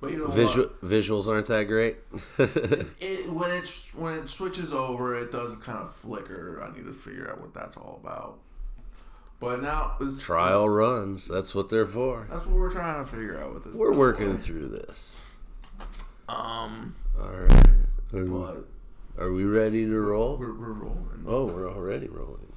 But you know what? Visuals aren't that great. When it switches over, it does kind of flicker. I need to figure out what that's all about. But now Trial runs. That's what they're for. That's what we're trying to figure out with this. We're working through this. All right. Are we ready to roll? We're rolling. Oh, we're already rolling.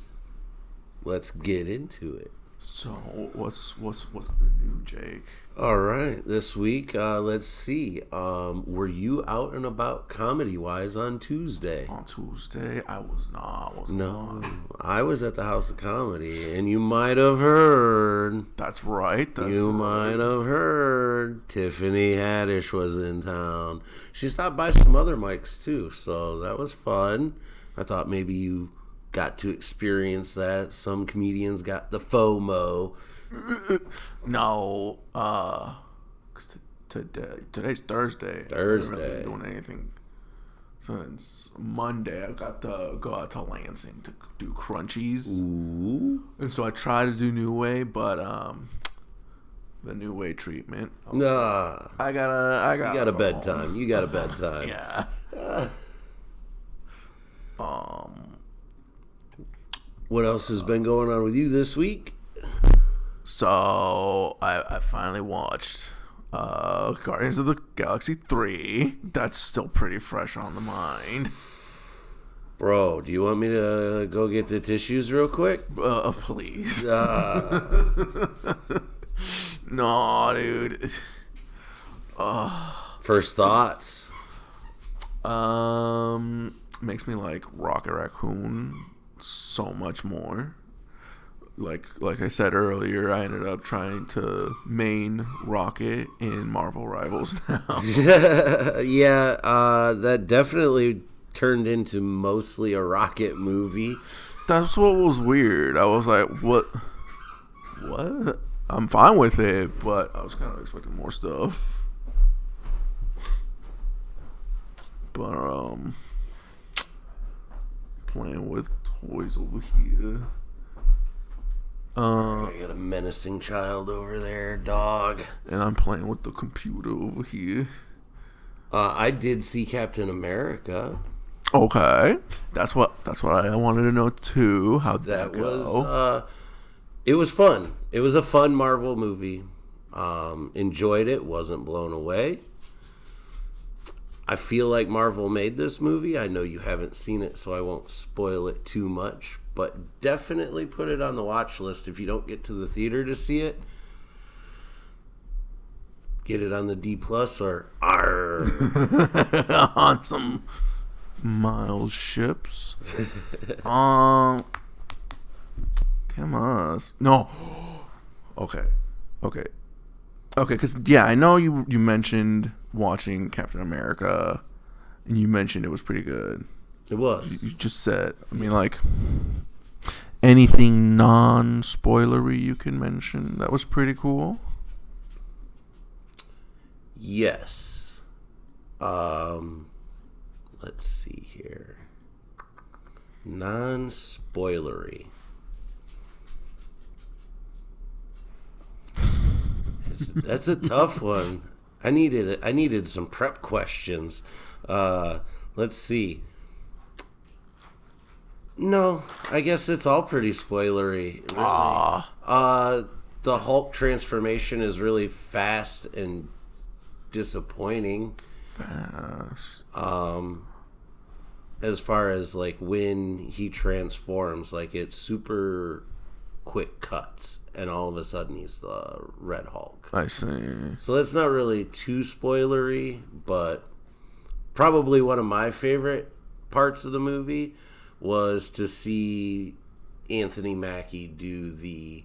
Let's get into it. So what's the new, Jake? All right, this week, let's see. Were you out and about comedy-wise on Tuesday? On Tuesday, I was not. No, I was at the House of Comedy, and you might have heard. That's right. You might have heard Tiffany Haddish was in town. She stopped by some other mics too, so that was fun. I thought maybe you got to experience that. Some comedians got the FOMO. No, cause today's Thursday. I haven't really been doing anything since Monday. I got to go out to Lansing to do crunchies. Ooh. And so I tried to do New Way, but the New Way treatment. Nah. I got a bedtime. You got a bedtime. Yeah. What else has been going on with you this week? So I finally watched Guardians of the Galaxy 3. That's still pretty fresh on the mind. Bro, do you want me to go get the tissues real quick? Please. No, dude. First thoughts? Makes me like Rocket Raccoon so much more. Like I said earlier, I ended up trying to main Rocket in Marvel Rivals now. Yeah, that definitely turned into mostly a Rocket movie. That's what was weird. I was like, what? I'm fine with it, but I was kind of expecting more stuff. But playing with toys over here. I got a menacing child over there, dog. And I'm playing with the computer over here. I did see Captain America. Okay, that's what I wanted to know too. How'd that go? It was fun. It was a fun Marvel movie. Enjoyed it. Wasn't blown away. I feel like Marvel made this movie. I know you haven't seen it, so I won't spoil it too much. But definitely put it on the watch list if you don't get to the theater to see it. Get it on the D+ or R. On some Miles ships. Come on. No. Okay. Because yeah, I know you mentioned watching Captain America, and you mentioned it was pretty good. It was. You just said. I mean, like, anything non-spoilery you can mention that was pretty cool? Yes. Let's see here. Non-spoilery. That's a tough one. I needed some prep questions. Let's see. No, I guess it's all pretty spoilery. Really. The Hulk transformation is really fast and disappointing. Fast. As far as like when he transforms, like it's super quick cuts, and all of a sudden he's the Red Hulk. I see. So that's not really too spoilery, but probably one of my favorite parts of the movie was to see Anthony Mackie do the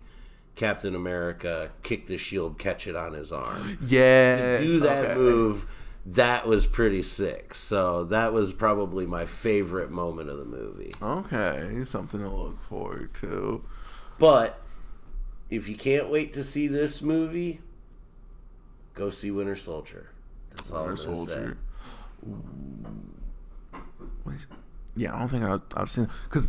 Captain America kick the shield, catch it on his arm. Yeah. To do that move, that was pretty sick. So that was probably my favorite moment of the movie. Okay, something to look forward to. But if you can't wait to see this movie, go see Winter Soldier. That's all I'm going to say. Wait. Yeah, I don't think I've seen, because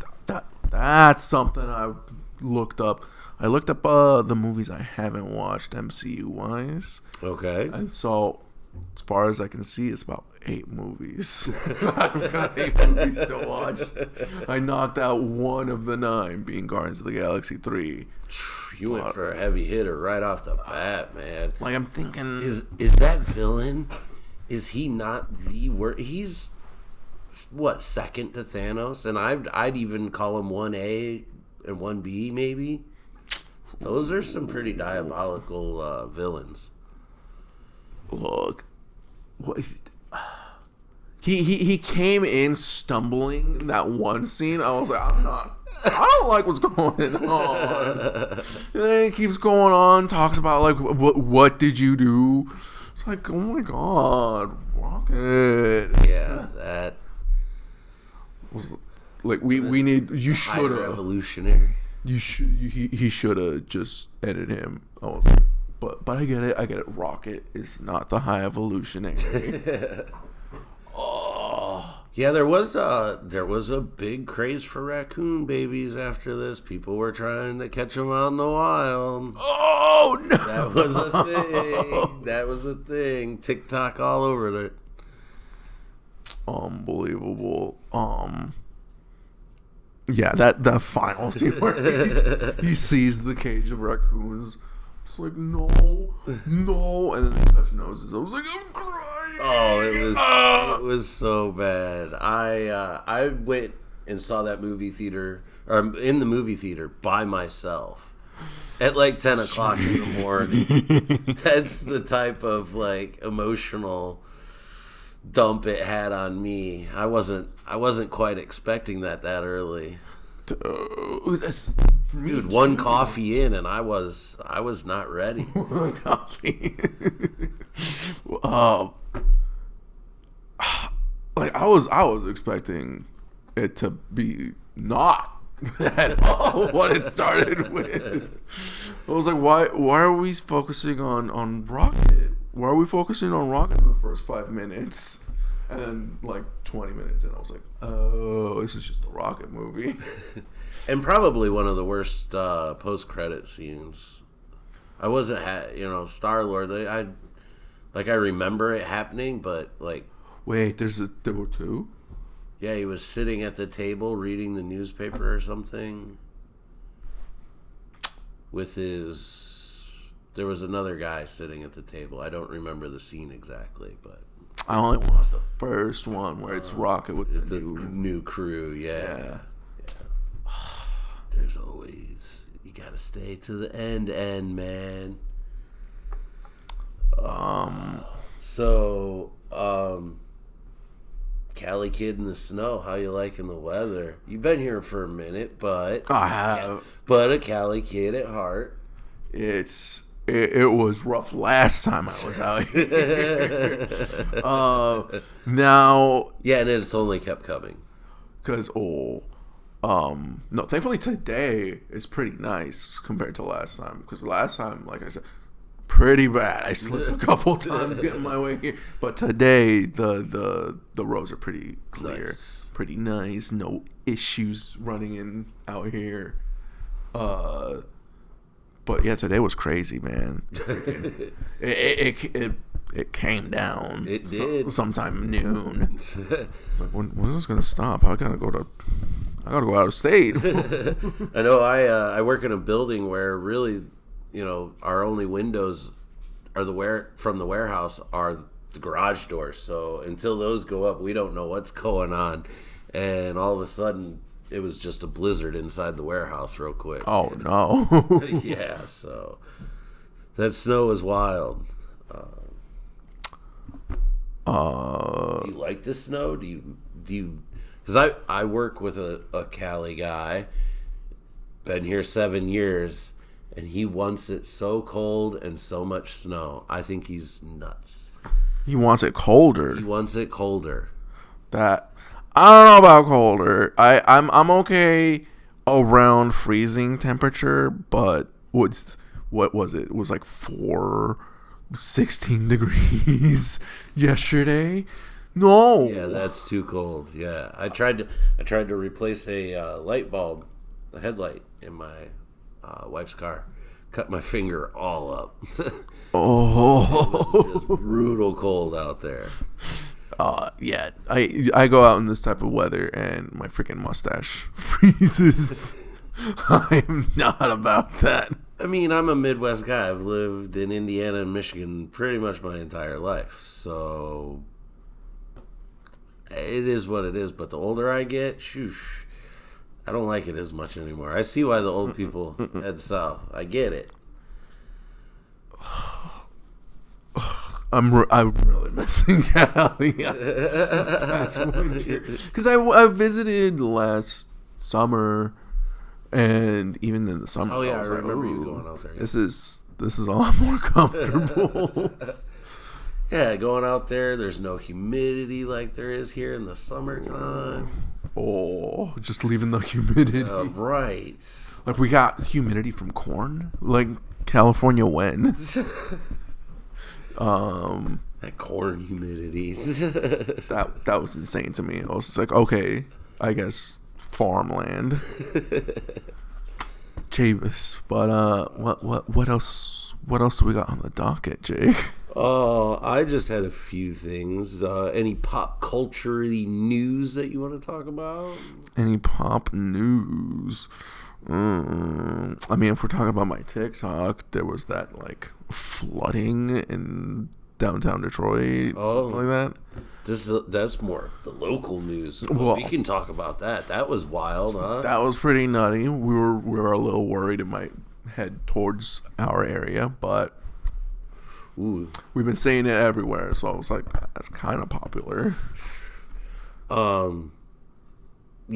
that's something I looked up. I looked up the movies I haven't watched MCU wise. Okay. And so as far as I can see, it's about 8 movies. I've got 8 movies to watch. I knocked out one of the 9, being Guardians of the Galaxy 3. You went for a heavy hitter right off the bat, man. Like, I'm thinking... Is that villain, is he not the worst? He's, what, second to Thanos? And I'd even call him 1A and 1B, maybe? Those are some pretty diabolical villains. Look, what is it? He came in stumbling in that one scene. I was like, I don't like what's going on. And then he keeps going on, talks about like what did you do? It's like, oh my god, Rocket. Yeah, that was like we need, you should have revolutionary. He should have just edited him. I was like, but I get it. Rocket is not the high evolutionary. Oh. Yeah, there was a big craze for raccoon babies after this. People were trying to catch them out in the wild. Oh no, that was a thing. That was a thing. TikTok all over it. Unbelievable. Yeah, that final scene where he sees the cage of raccoons. It's like, no, and then they touch noses. I was like, I'm crying. Oh, it was so bad. I went and saw that movie theater, or in the movie theater by myself at like 10 o'clock in the morning. That's the type of like emotional dump it had on me. I wasn't quite expecting that early. Dude, one coffee in and I was not ready. One coffee. Like I was expecting it to be not at all what it started with. I was like, why are we focusing on Rocket? Why are we focusing on Rocket in the first 5 minutes? And then, like, 20 minutes in, I was like, oh, this is just a Rocket movie. And probably one of the worst post-credit scenes. I wasn't, Star-Lord, I remember it happening, but, like... Wait, there were 2? Yeah, he was sitting at the table reading the newspaper or something. With his... There was another guy sitting at the table. I don't remember the scene exactly, but... I only watched the first one where it's Rocket with the new crew, yeah. There's always... You gotta stay to the end, man. Cali Kid in the snow, how you liking the weather? You've been here for a minute, but... I have. But a Cali Kid at heart. It was rough last time I was out here. Now... Yeah, and it's only kept coming. Because, no, thankfully today is pretty nice compared to last time. Because last time, like I said, pretty bad. I slipped a couple times getting my way here. But today, the roads are pretty clear. Nice. Pretty nice. No issues running in out here. But yeah, today was crazy, man. It came down. It did. Sometime noon. Like, when is this gonna stop? I gotta go out of state. I know. I work in a building where really, our only windows are from the warehouse are the garage doors. So until those go up, we don't know what's going on. And all of a sudden, it was just a blizzard inside the warehouse real quick. Oh, no. Yeah, so that snow was wild. Do you like the snow? Do you? Because I work with a Cali guy, been here 7 years, and he wants it so cold and so much snow. I think he's nuts. He wants it colder. He wants it colder. I don't know about colder. I'm okay around freezing temperature, but what was it? It was like 16 degrees yesterday. No. Yeah, that's too cold. Yeah, I tried to replace a light bulb, a headlight in my wife's car, cut my finger all up. Oh, it was just brutal cold out there. Yeah. I go out in this type of weather and my freaking mustache freezes. I'm not about that. I mean, I'm a Midwest guy. I've lived in Indiana and Michigan pretty much my entire life. So it is what it is. But the older I get, shoosh, I don't like it as much anymore. I see why the old people head south. I get it. I'm really missing Cali because I visited last summer, and even in the summer, I was remember you going out there. Yeah. This is a lot more comfortable. Yeah, going out there, there's no humidity like there is here in the summertime. Oh, just leaving the humidity. Right. Like we got humidity from corn, like California when. That corn humidity. that was insane to me. I was just like, okay, I guess farmland. Javis, but what else do we got on the docket, Jake? I just had a few things. Any pop culture news that you want to talk about? Any pop news? I mean, if we're talking about my TikTok, there was that like flooding in downtown Detroit, something like that. That's more the local news. Well, we can talk about that. That was wild, huh? That was pretty nutty. We were a little worried it might head towards our area, but we've been seeing it everywhere. So I was like, that's kind of popular. You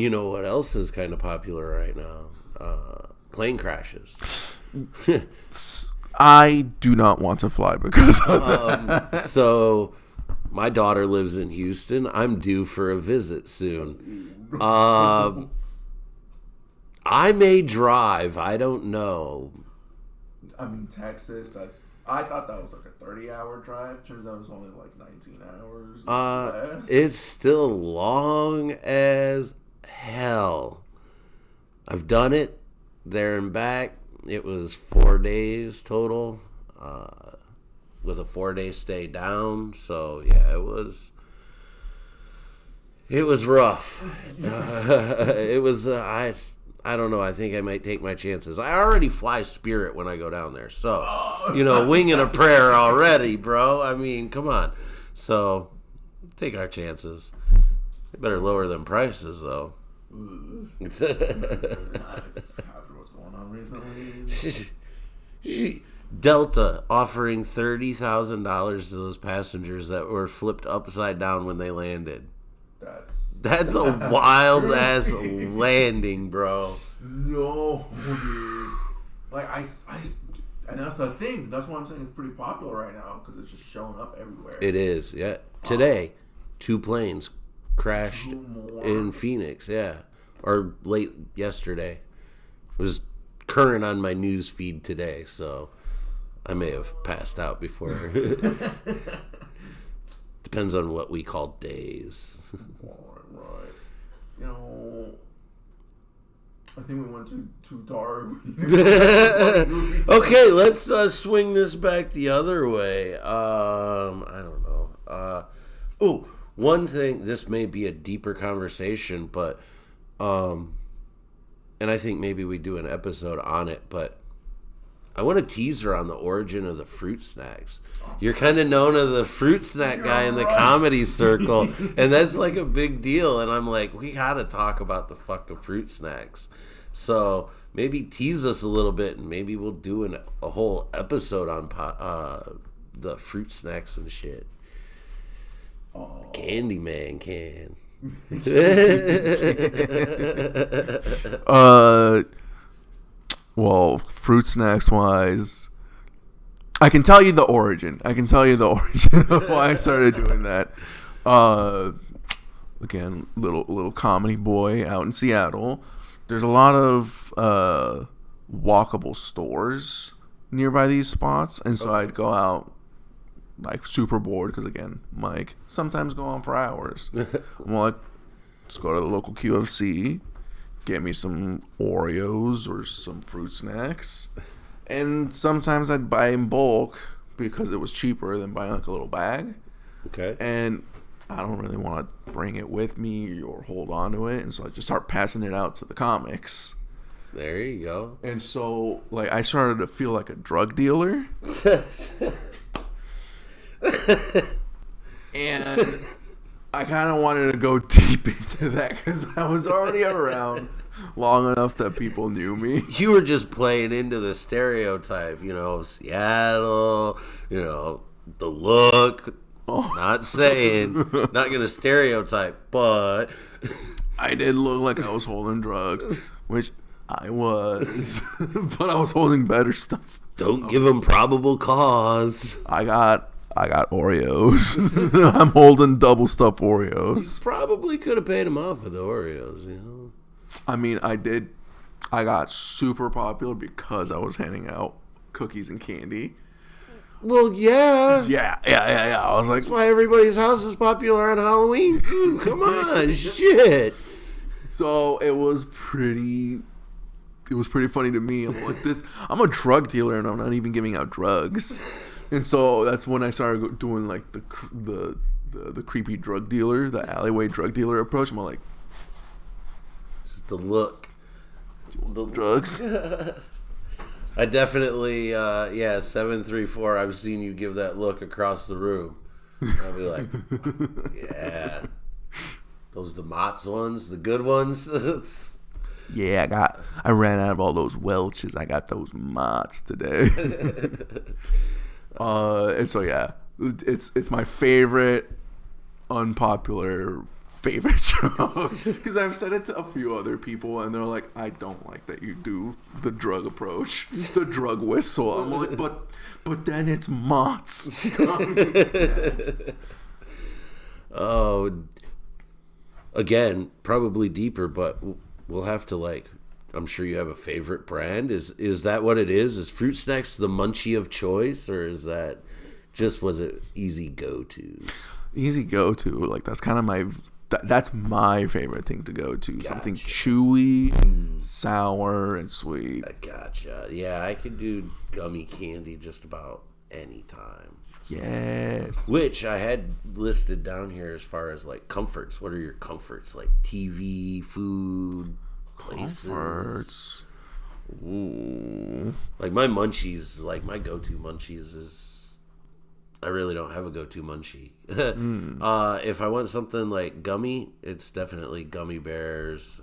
know what else is kind of popular right now? Plane crashes. I do not want to fly because of that. So my daughter lives in Houston. I'm due for a visit soon. I may drive. I don't know. I mean, Texas, I thought that was like a 30-hour drive. Turns out it was only like 19 hours. It's still long as hell. I've done it there and back. It was 4 days total, with a 4-day stay down. So yeah, it was rough. It was. I don't know. I think I might take my chances. I already fly Spirit when I go down there, so winging a prayer already, bro. I mean, come on. So take our chances. They better lower them prices though. What's going on recently? Delta offering $30,000 to those passengers that were flipped upside down when they landed. That's a wild ass landing, bro. No, dude. Like and that's the thing. That's why I'm saying it's pretty popular right now because it's just showing up everywhere. It is, yeah. Today, 2 planes crashed in Phoenix, yeah, or late yesterday. It was current on my news feed today, so I may have passed out before. Depends on what we call days. Right. I think we went too dark. Okay, let's swing this back the other way. I don't know. One thing, this may be a deeper conversation, but and I think maybe we do an episode on it, but I want a teaser on the origin of the fruit snacks. You're kind of known as the fruit snack guy in the comedy circle, and that's like a big deal. And I'm like, we got to talk about the fucking fruit snacks. So maybe tease us a little bit, and maybe we'll do a whole episode on the fruit snacks and shit. Candyman can. Well, fruit snacks wise, I can tell you the origin. Of why I started doing that. Again, little comedy boy out in Seattle. There's a lot of walkable stores nearby these spots, and so I'd go out like super bored because again, Mike sometimes go on for hours. I'm like, let's go to the local QFC. Get me some Oreos or some fruit snacks, And sometimes I'd buy in bulk because it was cheaper than buying like a little bag. Okay. And I don't really want to bring it with me or hold on to it. And so I just start passing it out to the comics. There you go. And so, like, I started to feel like a drug dealer. And I kind of wanted to go deep into that because I was already around long enough that people knew me. You were just playing into the stereotype, you know, Seattle, you know, the look. Oh. Not saying, not going to stereotype, but I did look like I was holding drugs, which I was, but I was holding better stuff. Don't give them probable cause. I got Oreos. I'm holding double stuffed Oreos. You probably could have paid him off with the Oreos, you know. I mean, I did. I got super popular because I was handing out cookies and candy. Well, yeah. Yeah. I was like, that's why everybody's house is popular on Halloween, too. Come on, shit. So it was pretty funny to me. I'm like, I'm a drug dealer and I'm not even giving out drugs. And so that's when I started doing like the creepy drug dealer, the alleyway drug dealer approach. I'm like, just the look. The drugs. I definitely, 734, I've seen you give that look across the room. I'll be like, yeah. Those the Mott's ones, the good ones. Yeah, I ran out of all those Welch's. I got those Mott's today. And so, yeah, it's my favorite unpopular favorite show because I've said it to a few other people and they're like, I don't like that you do the drug approach, the drug whistle. I'm like, but then it's Mott's. Oh, again, probably deeper, but we'll have to like. I'm sure you have a favorite brand. Is that what it is? Is Fruit Snacks the munchie of choice, or is that just was it easy go to? Easy go to, like that's kind of that's my favorite thing to go to. Gotcha. Something chewy, sour, and sweet. I gotcha. Yeah, I could do gummy candy just about any time. So. Yes. Which I had listed down here as far as like comforts. What are your comforts? Like TV, food, places. Comforts. Ooh. Like my munchies, like my go-to munchies is. I really don't have a go-to munchie. If I want something like gummy, it's definitely gummy bears,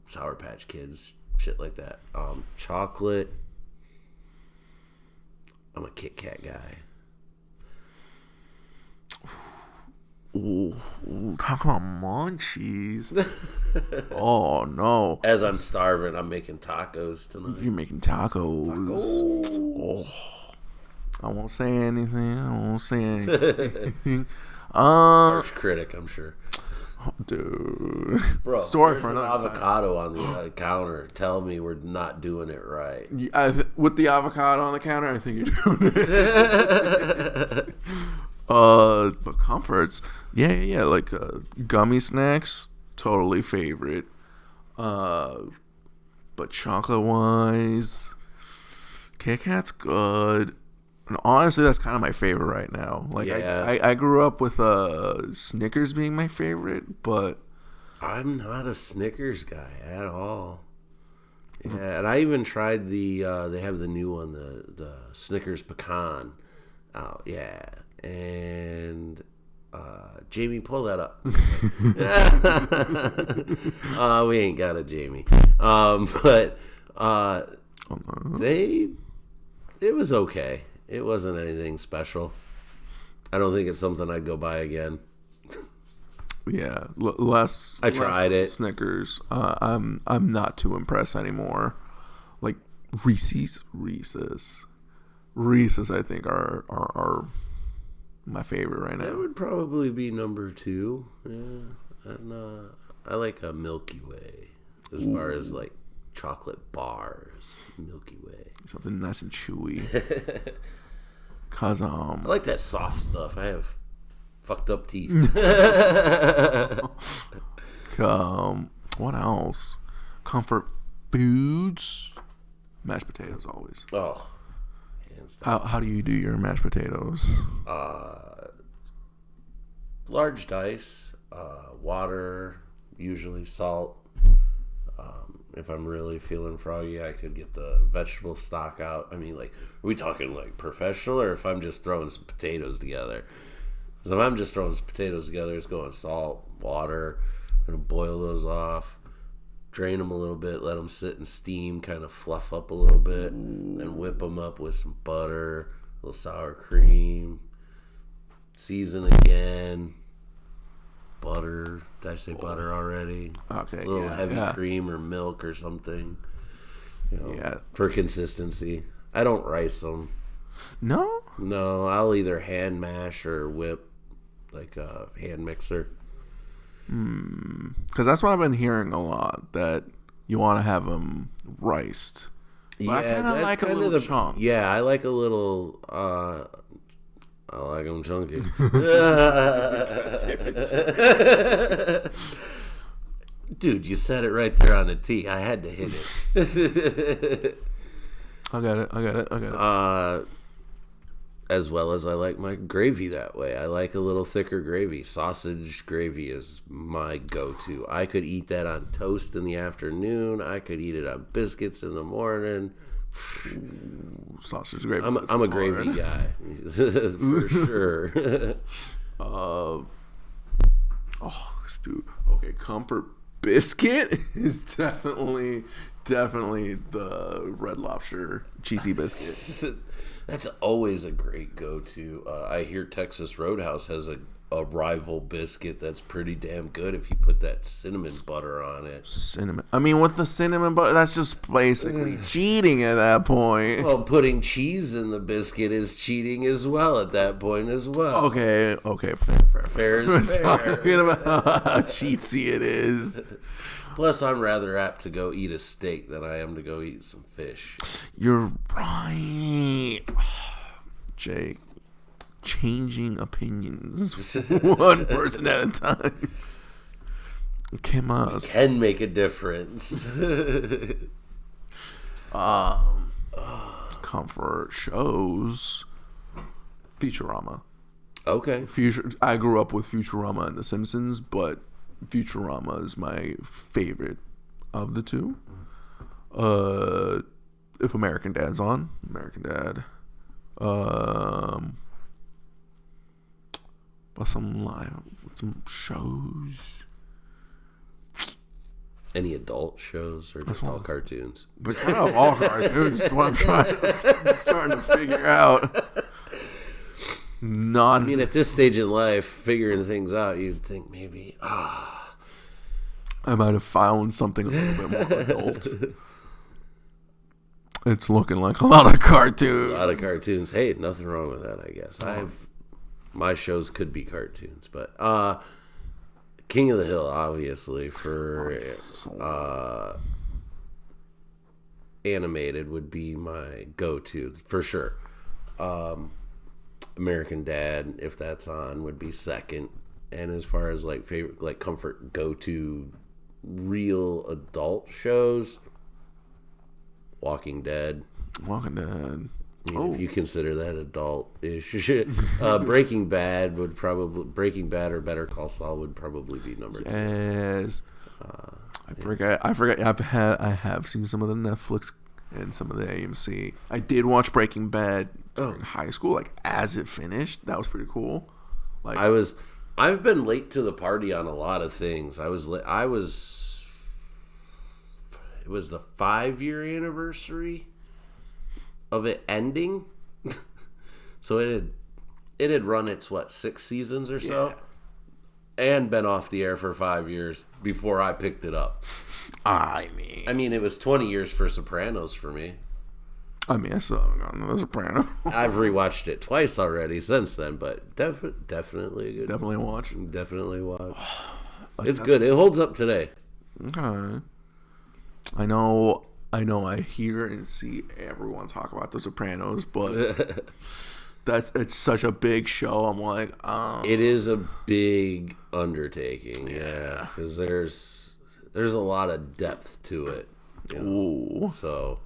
Sour Patch Kids, shit like that. Chocolate. I'm a Kit Kat guy. Ooh, talk about munchies. Oh no! As I'm starving, I'm making tacos tonight. You're making tacos. Oh. I won't say anything. Harsh critic, I'm sure. Oh, dude. Bro, there's an avocado on the counter. Tell me we're not doing it right. With the avocado on the counter, I think you're doing it. But comforts. Yeah. Like gummy snacks, totally favorite. But chocolate-wise, Kit Kat's good. And honestly, that's kind of my favorite right now. Like, yeah. I grew up with Snickers being my favorite, but I'm not a Snickers guy at all. Yeah, and I even tried they have the new one, the Snickers pecan. Oh yeah, and Jamie, pull that up. We ain't got a Jamie, but it was okay. It wasn't anything special. I don't think it's something I'd go buy again. Yeah, I tried it. Snickers. I'm not too impressed anymore. Like Reese's, I think are my favorite right now. That would probably be number 2. Yeah, and I like a Milky Way as far as like chocolate bars. Milky Way, something nice and chewy. Cause I like that soft stuff. I have fucked up teeth. What else? Comfort foods. Mashed potatoes always. Oh, how do you do your mashed potatoes? Large dice, water, usually salt. If I'm really feeling froggy, I could get the vegetable stock out. I mean, like, are we talking like professional, or if I'm just throwing some potatoes together? Because if I'm just throwing some potatoes together, it's going salt, water. I'm gonna boil those off, drain them a little bit, let them sit and steam, kind of fluff up a little bit, and whip them up with some butter, a little sour cream, season again. Butter. Did I say butter already? Okay. A little heavy cream or milk or something. Yeah. For consistency. I don't rice them. No? No, I'll either hand mash or whip, like a hand mixer. Because that's what I've been hearing a lot, that you want to have them riced. But I kind of like a little chunk. Yeah, I like a little... I like them chunky. Dude, you said it right there on the tee. I had to hit it. I got it. As well as I like my gravy that way. I like a little thicker gravy. Sausage gravy is my go-to. I could eat that on toast in the afternoon. I could eat it on biscuits in the morning. Sausage gravy. I'm a gravy guy for sure. Dude. Okay, Comfort Biscuit is definitely the Red Lobster cheesy biscuit. That's always a great go-to. I hear Texas Roadhouse has a rival biscuit that's pretty damn good if you put that cinnamon butter on it. Cinnamon. I mean, with the cinnamon butter, that's just basically cheating at that point. Well, putting cheese in the biscuit is cheating as well at that point as well. Okay, fair is fair. Talking about how cheatsy it is. Plus, I'm rather apt to go eat a steak than I am to go eat some fish. You're right. Jake. Changing opinions one person at a time. Can make a difference. Comfort shows Futurama. Okay. I grew up with Futurama and The Simpsons, but Futurama is my favorite of the two. If American Dad's on, American Dad. But some shows. Any adult shows or just all cartoons? But kind of all cartoons is what I'm starting to figure out. I mean, at this stage in life, figuring things out, you'd think maybe, I might have found something a little bit more adult. It's looking like a lot of cartoons. Hey, nothing wrong with that, I guess. My shows could be cartoons, but King of the Hill, obviously, for animated would be my go-to for sure. American Dad, if that's on, would be second. And as far as like favorite, like comfort go-to real adult shows, Walking Dead. If you consider that adult-ish. Breaking Bad or Better Call Saul would probably be number two. Yes. I forget. I have seen some of the Netflix and some of the AMC. I did watch Breaking Bad in high school, like as it finished. That was pretty cool. Like I've been late to the party on a lot of things. It was the 5-year anniversary of it ending. So it had run its 6 seasons or so, and been off the air for 5 years before I picked it up. I mean it was 20 years for Sopranos for me. I still haven't gotten to The Sopranos. I've rewatched it twice already since then, but definitely a good. Definitely watch. It's good. It holds up today. Okay. I know I hear and see everyone talk about The Sopranos, but it's such a big show. I'm like, It is a big undertaking, yeah, because there's a lot of depth to it. So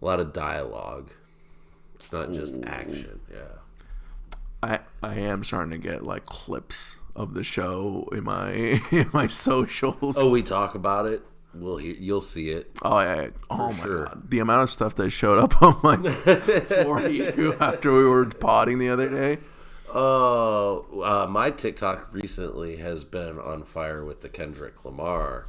A lot of dialogue. It's not just action. Yeah. I am starting to get like clips of the show in my socials. Oh, we talk about it. You'll see it. Oh yeah! Oh my god! The amount of stuff that showed up on my for you after we were potting the other day. Oh, my TikTok recently has been on fire with the Kendrick Lamar.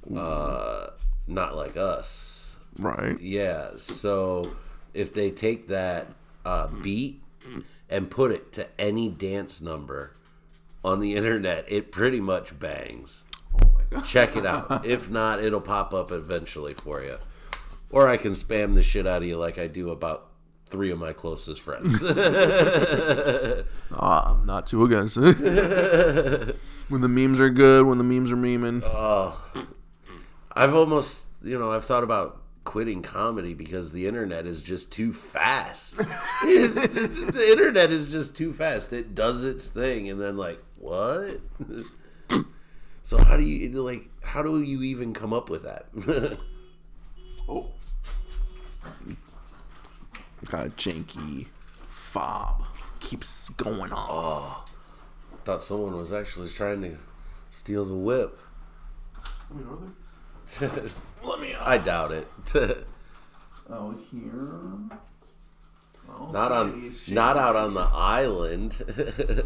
Not Like Us. Right. Yeah. So if they take that beat and put it to any dance number on the internet, it pretty much bangs. Oh my god. Check it out. If not, it'll pop up eventually for you. Or I can spam the shit out of you like I do about 3 of my closest friends. I'm not too against it. When the memes are good, when the memes are memeing. I've almost, I've thought about quitting comedy because the internet is just too fast. The internet is just too fast. It does its thing and then like, what? So how do you even come up with that? Oh. Got a janky fob. Keeps going on. Oh. Thought someone was actually trying to steal the whip. Let me out. I doubt it. Oh, here. Oh, not out on the island.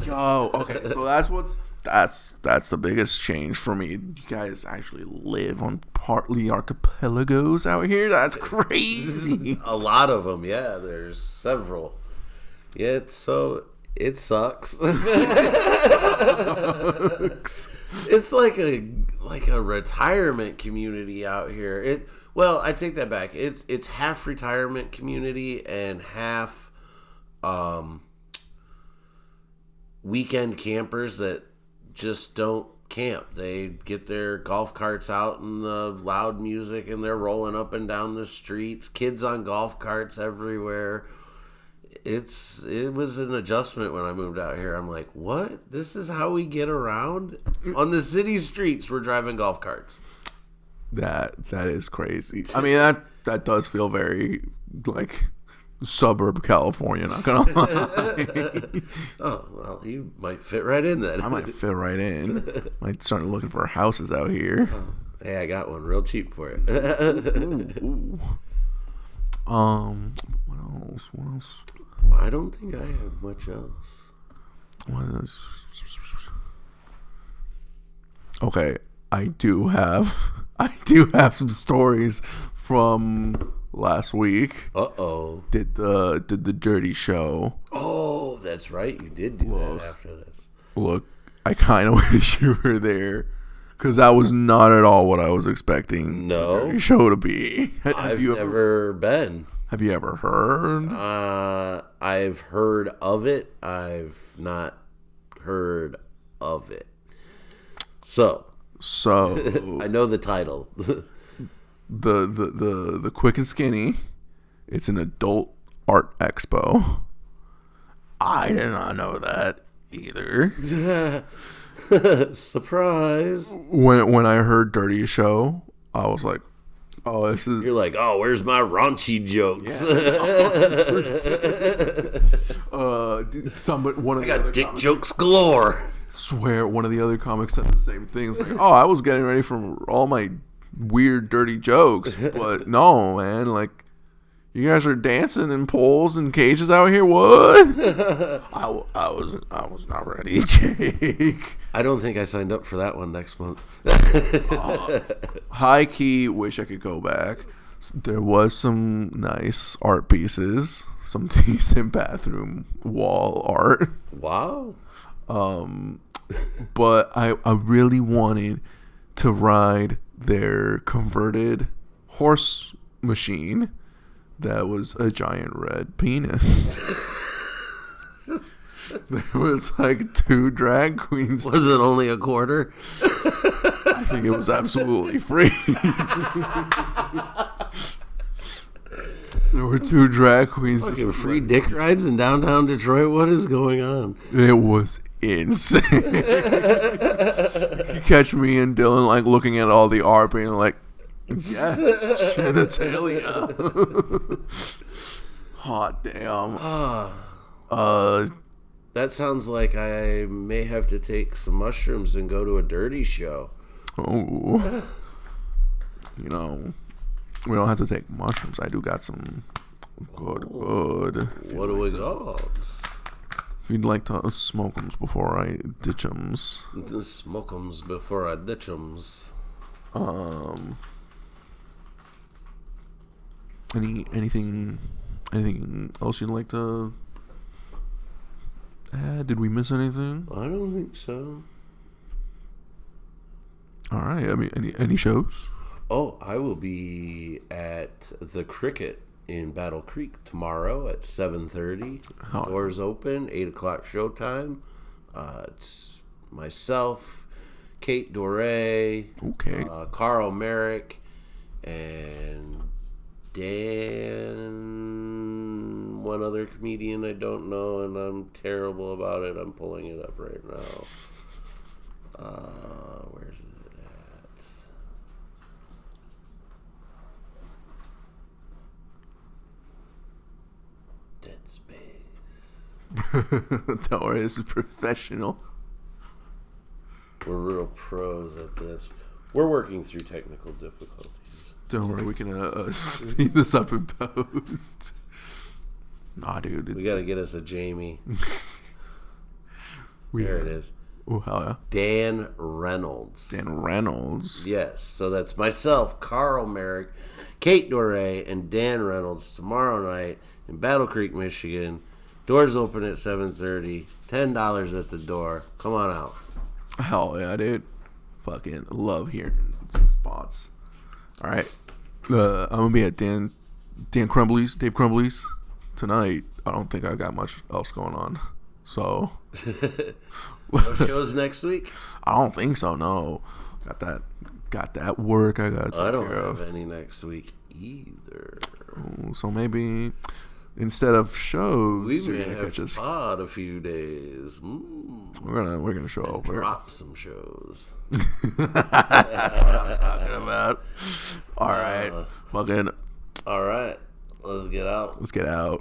Yo, okay, so that's the biggest change for me. You guys actually live on partly archipelagos out here. That's crazy. A lot of them, yeah. There's several. Yeah, it sucks. It's like a retirement community out here. I take that back. It's half retirement community and half weekend campers that just don't camp. They get their golf carts out and the loud music and they're rolling up and down the streets. Kids on golf carts everywhere. It was an adjustment when I moved out here. I'm like, what? This is how we get around? On the city streets, we're driving golf carts. That is crazy. I mean, that does feel very like suburb California, not gonna lie. Oh, well, you might fit right in then. I might fit right in. Might start looking for houses out here. Hey, I got one real cheap for you. Ooh. What else? I don't think I have much else. Okay, I do have some stories from last week. Did the Dirty Show. Oh, that's right. You did do that after this. Look, I kind of wish you were there because that was not at all what I was expecting the Dirty Show to be. I've never been. Have you ever heard? I've heard of it. I've not heard of it. So I know the title. The Quick and Skinny. It's an adult art expo. I did not know that either. Surprise. When I heard Dirty Show, I was like, oh, this is... You're like, oh, where's my raunchy jokes? One of I got dick jokes galore. Swear, one of the other comics said the same thing. It's like, oh, I was getting ready for all my weird, dirty jokes, but no, man, like, you guys are dancing in poles and cages out here. What? I was not ready, Jake. I don't think I signed up for that one next month. High key, wish I could go back. There was some nice art pieces, some decent bathroom wall art. Wow. But I really wanted to ride their converted horse machine that was a giant red penis. There was like 2 drag queens. Was it only a quarter? I think it was absolutely free. There were 2 drag queens. Fucking free dick rides in downtown Detroit. What is going on? It was insane. You catch me and Dylan like looking at all the art being like, Yes, genitalia. Hot damn. That sounds like I may have to take some mushrooms and go to a dirty show. Oh. You know, we don't have to take mushrooms. I do got some good. What do we got? If you'd like to smoke them before I ditch them. Smoke them before I ditch them. Anything else you'd like to add? Did we miss anything? I don't think so. All right. I mean, any shows? Oh, I will be at the Cricket in Battle Creek tomorrow at 7:30. Doors open, 8 o'clock showtime. It's myself, Kate Doré, Carl Merrick, and Dan, one other comedian I don't know, and I'm terrible about it. I'm pulling it up right now. Where's it at? Dead Space. Don't worry, this is professional. We're real pros at this. We're working through technical difficulties. Don't worry, we can speed this up in post. Nah, dude. We got to get us a Jamie. There it is. Oh, hell yeah. Dan Reynolds. Dan Reynolds. Yes. So that's myself, Carl Merrick, Kate Doré, and Dan Reynolds tomorrow night in Battle Creek, Michigan. Doors open at 7:30. $10 at the door. Come on out. Hell yeah, dude. Fucking love hearing some spots. All right. I'm going to be at Dave Crumbly's tonight. I don't think I got much else going on. So. No shows next week? I don't think so, no. Got that work I got to take care of. I don't have any next week either. So maybe instead of shows, we may have to pod a few days. We're gonna show up. Drop some shows. That's what I'm talking about. All right, fucking. All right, let's get out.